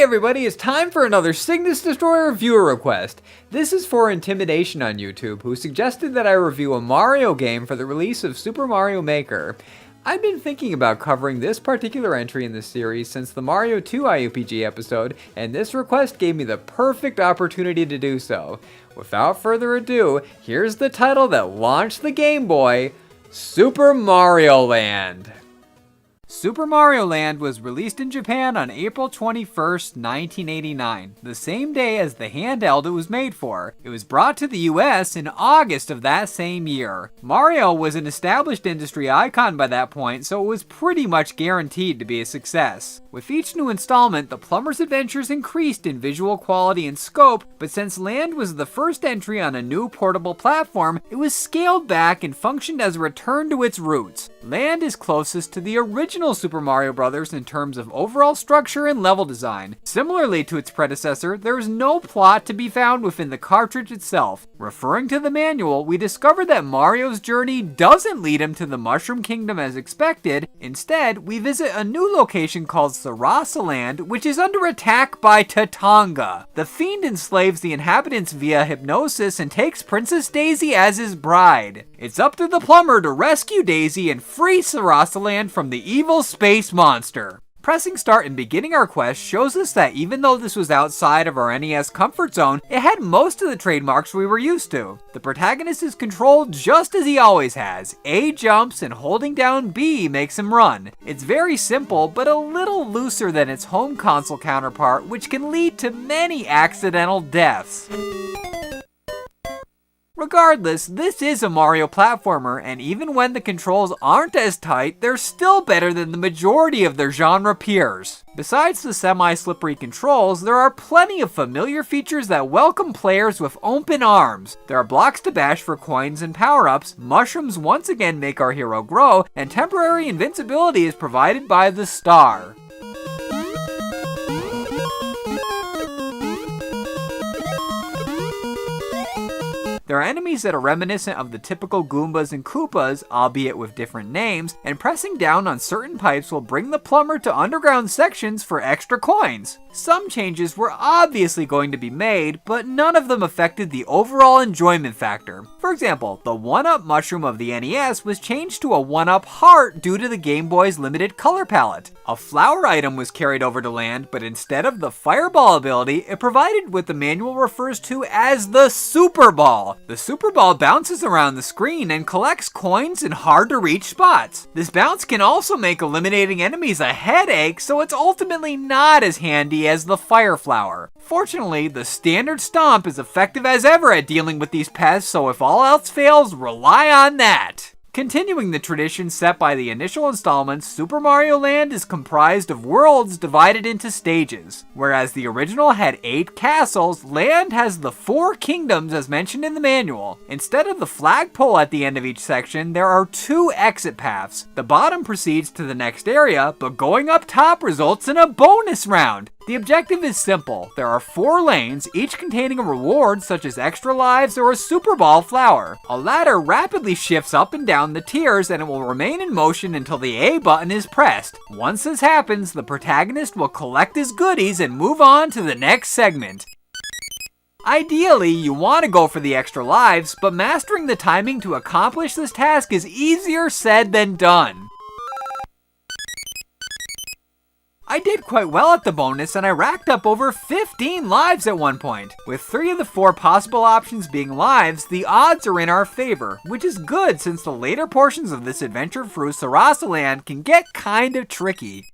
everybody, it's time for another Cygnus Destroyer viewer request. This is for Intimidation on YouTube, who suggested that I review a Mario game for the release of Super Mario Maker. I've been thinking about covering this particular entry in the series since the Mario 2 IUPG episode, and this request gave me the perfect opportunity to do so. Without further ado, here's the title that launched the Game Boy, Super Mario Land. Super Mario Land was released in Japan on April 21st, 1989, the same day as the handheld it was made for. It was brought to the US in August of that same year. Mario was an established industry icon by that point, so it was pretty much guaranteed to be a success. With each new installment, the plumber's adventures increased in visual quality and scope, but since Land was the first entry on a new portable platform, it was scaled back and functioned as a return to its roots. Land is closest to the original Super Mario Bros. In terms of overall structure and level design. Similarly to its predecessor, there is no plot to be found within the cartridge itself. Referring to the manual, we discover that Mario's journey doesn't lead him to the Mushroom Kingdom as expected. Instead, we visit a new location called Sarasa Land, which is under attack by Tatanga. The fiend enslaves the inhabitants via hypnosis and takes Princess Daisy as his bride. It's up to the plumber to rescue Daisy and free Sarasa Land from the evil space monster. Pressing start and beginning our quest shows us that even though this was outside of our NES comfort zone, it had most of the trademarks we were used to. The protagonist is controlled just as he always has. A jumps and holding down B makes him run. It's very simple, but a little looser than its home console counterpart, which can lead to many accidental deaths. Regardless, this is a Mario platformer, and even when the controls aren't as tight, they're still better than the majority of their genre peers. Besides the semi-slippery controls, there are plenty of familiar features that welcome players with open arms. There are blocks to bash for coins and power-ups, mushrooms once again make our hero grow, and temporary invincibility is provided by the star. There are enemies that are reminiscent of the typical Goombas and Koopas, albeit with different names, and pressing down on certain pipes will bring the plumber to underground sections for extra coins. Some changes were obviously going to be made, but none of them affected the overall enjoyment factor. For example, the 1-Up mushroom of the NES was changed to a 1-Up heart due to the Game Boy's limited color palette. A flower item was carried over to Land, but instead of the Fireball ability, it provided what the manual refers to as the Super Ball. The Super Ball bounces around the screen and collects coins in hard-to-reach spots. This bounce can also make eliminating enemies a headache, so it's ultimately not as handy as the Fire Flower. Fortunately, the standard stomp is effective as ever at dealing with these pests, so if all else fails, rely on that. Continuing the tradition set by the initial installments, Super Mario Land is comprised of worlds divided into stages. Whereas the original had 8 castles, Land has the 4 kingdoms as mentioned in the manual. Instead of the flagpole at the end of each section, there are 2 exit paths. The bottom proceeds to the next area, but going up top results in a bonus round. The objective is simple. There are 4 lanes, each containing a reward such as extra lives or a Super Ball flower. A ladder rapidly shifts up and down the tiers and it will remain in motion until the A button is pressed. Once this happens, the protagonist will collect his goodies and move on to the next segment. Ideally, you want to go for the extra lives, but mastering the timing to accomplish this task is easier said than done. I did quite well at the bonus and I racked up over 15 lives at one point. With 3 of the 4 possible options being lives, the odds are in our favor, which is good since the later portions of this adventure through Sarasa Land can get kind of tricky.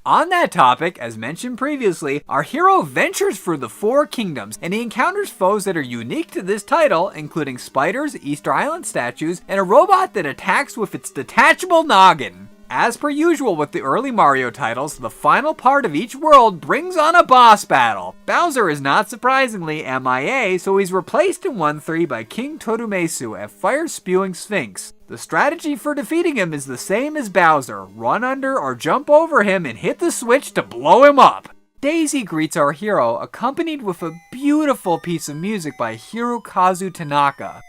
On that topic, as mentioned previously, our hero ventures through the 4 kingdoms and he encounters foes that are unique to this title, including spiders, Easter Island statues, and a robot that attacks with its detachable noggin. As per usual with the early Mario titles, the final part of each world brings on a boss battle. Bowser is not surprisingly MIA, so he's replaced in 1-3 by King Torumesu, a fire-spewing sphinx. The strategy for defeating him is the same as Bowser: run under or jump over him and hit the switch to blow him up. Daisy greets our hero, accompanied with a beautiful piece of music by Hirokazu Tanaka.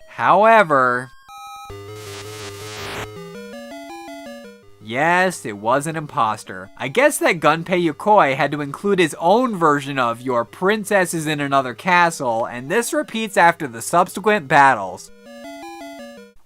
However, Yes, it was an imposter. I guess that Gunpei Yokoi had to include his own version of "Your princess is in another castle," and this repeats after the subsequent battles.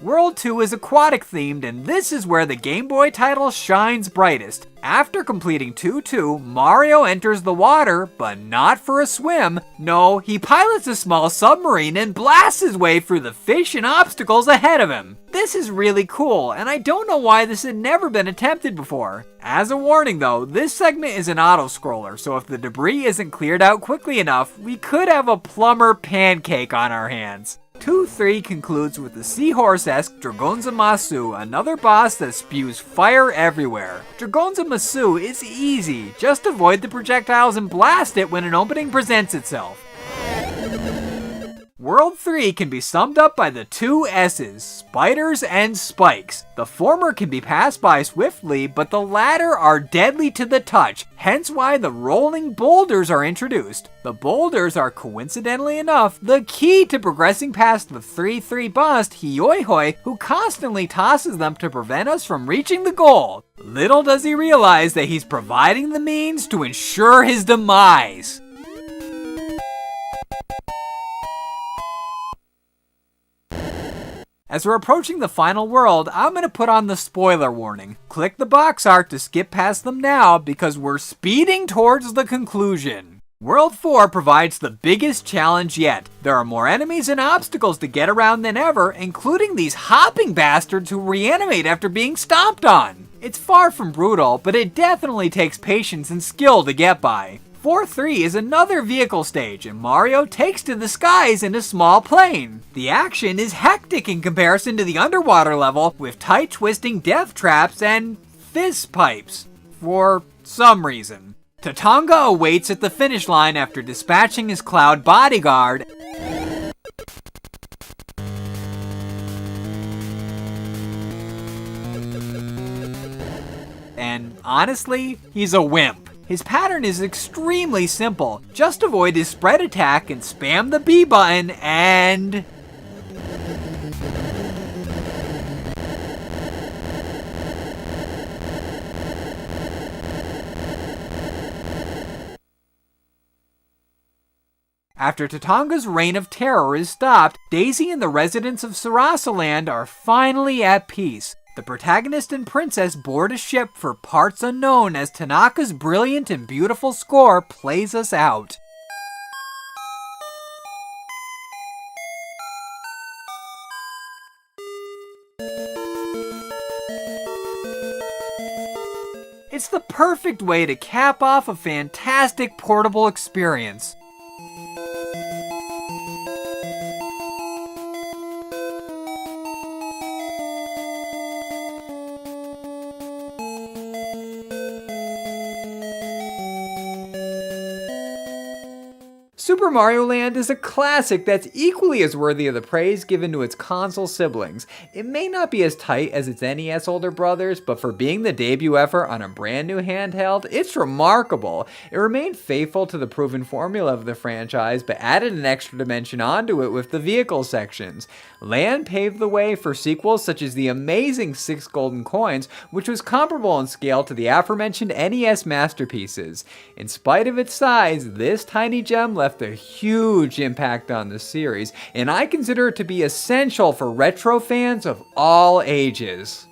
World 2 is aquatic themed, and this is where the Game Boy title shines brightest. After completing 2-2, Mario enters the water, but not for a swim. No, he pilots a small submarine and blasts his way through the fish and obstacles ahead of him. This is really cool, and I don't know why this had never been attempted before. As a warning though, this segment is an auto-scroller, so if the debris isn't cleared out quickly enough, we could have a plumber pancake on our hands. 2-3 concludes with the seahorse-esque Dragonza Masu, another boss that spews fire everywhere. Dragonza Masu is easy, just avoid the projectiles and blast it when an opening presents itself. World 3 can be summed up by the two S's, spiders and spikes. The former can be passed by swiftly, but the latter are deadly to the touch, hence why the rolling boulders are introduced. The boulders are, coincidentally enough, the key to progressing past the 3-3 bust Hioihoi, who constantly tosses them to prevent us from reaching the goal. Little does he realize that he's providing the means to ensure his demise. As we're approaching the final world, I'm going to put on the spoiler warning. Click the box art to skip past them now because we're speeding towards the conclusion. World 4 provides the biggest challenge yet. There are more enemies and obstacles to get around than ever, including these hopping bastards who reanimate after being stomped on. It's far from brutal, but it definitely takes patience and skill to get by. 4-3 is another vehicle stage, and Mario takes to the skies in a small plane. The action is hectic in comparison to the underwater level, with tight twisting death traps and fizz pipes, for some reason. Tatonga awaits at the finish line after dispatching his cloud bodyguard, and honestly, he's a wimp. His pattern is extremely simple. Just avoid his spread attack and spam the B button and... After Tatonga's reign of terror is stopped, Daisy and the residents of Sarasa Land are finally at peace. The protagonist and princess board a ship for parts unknown as Tanaka's brilliant and beautiful score plays us out. It's the perfect way to cap off a fantastic portable experience. Super Mario Land is a classic that's equally as worthy of the praise given to its console siblings. It may not be as tight as its NES older brothers, but for being the debut effort on a brand new handheld, it's remarkable. It remained faithful to the proven formula of the franchise, but added an extra dimension onto it with the vehicle sections. Land paved the way for sequels such as the amazing 6 Golden Coins, which was comparable in scale to the aforementioned NES masterpieces. In spite of its size, this tiny gem left a huge impact on the series, and I consider it to be essential for retro fans of all ages.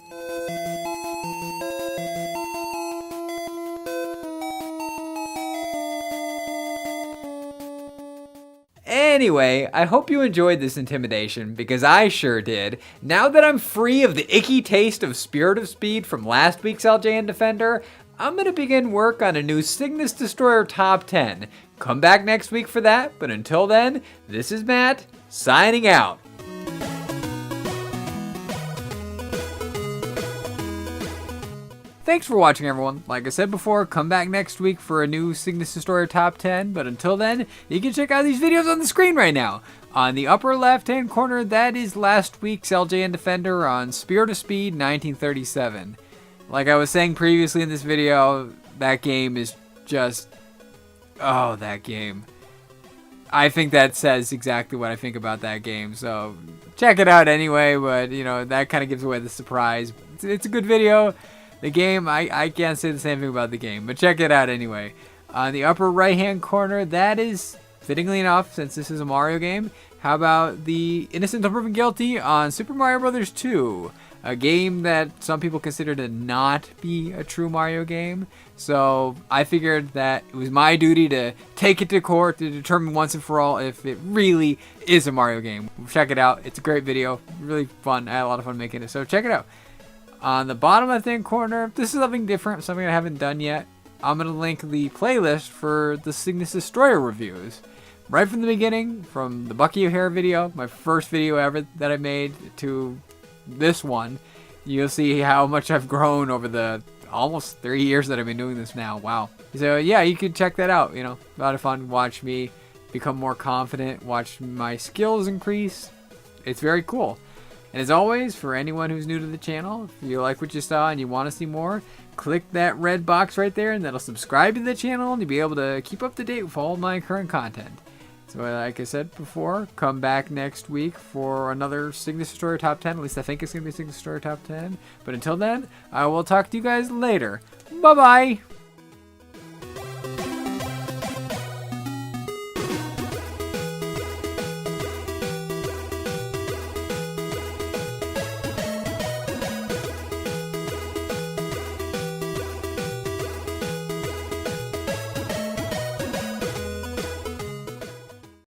Anyway, I hope you enjoyed this intimidation, because I sure did. Now that I'm free of the icky taste of Spirit of Speed from last week's LJN Defender, I'm going to begin work on a new Cygnus Destroyer Top 10. Come back next week for that, but until then, this is Matt, signing out. Thanks for watching, everyone. Like I said before, come back next week for a new Cygnus Destroyer Top 10, but until then, you can check out these videos on the screen right now. On the upper left-hand corner, that is last week's LJN Defender on Spirit of Speed 1937. Like I was saying previously in this video, that game is just... oh, that game. I think that says exactly what I think about that game, so check it out anyway, but, you know, that kind of gives away the surprise. It's a good video. The game, I can't say the same thing about the game, but check it out anyway. On the upper right-hand corner, that is, fittingly enough, since this is a Mario game, how about the Innocent Until Proven Guilty on Super Mario Bros. 2? A game that some people consider to not be a true Mario game. So I figured that it was my duty to take it to court to determine once and for all if it really is a Mario game. Check it out. It's a great video. Really fun. I had a lot of fun making it. So check it out. On the bottom left-hand corner, this is something different, something I haven't done yet. I'm going to link the playlist for the Cygnus Destroyer reviews. Right from the beginning, from the Bucky O'Hare video, my first video ever that I made, to this one, you'll see how much I've grown over the almost 3 years that I've been doing this now. Wow. So yeah, you can check that out. You know, a lot of fun. Watch me become more confident, watch my skills increase. It's very cool. And as always, for anyone who's new to the channel, if you like what you saw and you want to see more, click that red box right there and that'll subscribe to the channel and you'll be able to keep up to date with all my current content. So like I said before, come back next week for another Cygnus Destroyer Top 10. At least I think it's going to be Cygnus Destroyer Top 10. But until then, I will talk to you guys later. Bye-bye!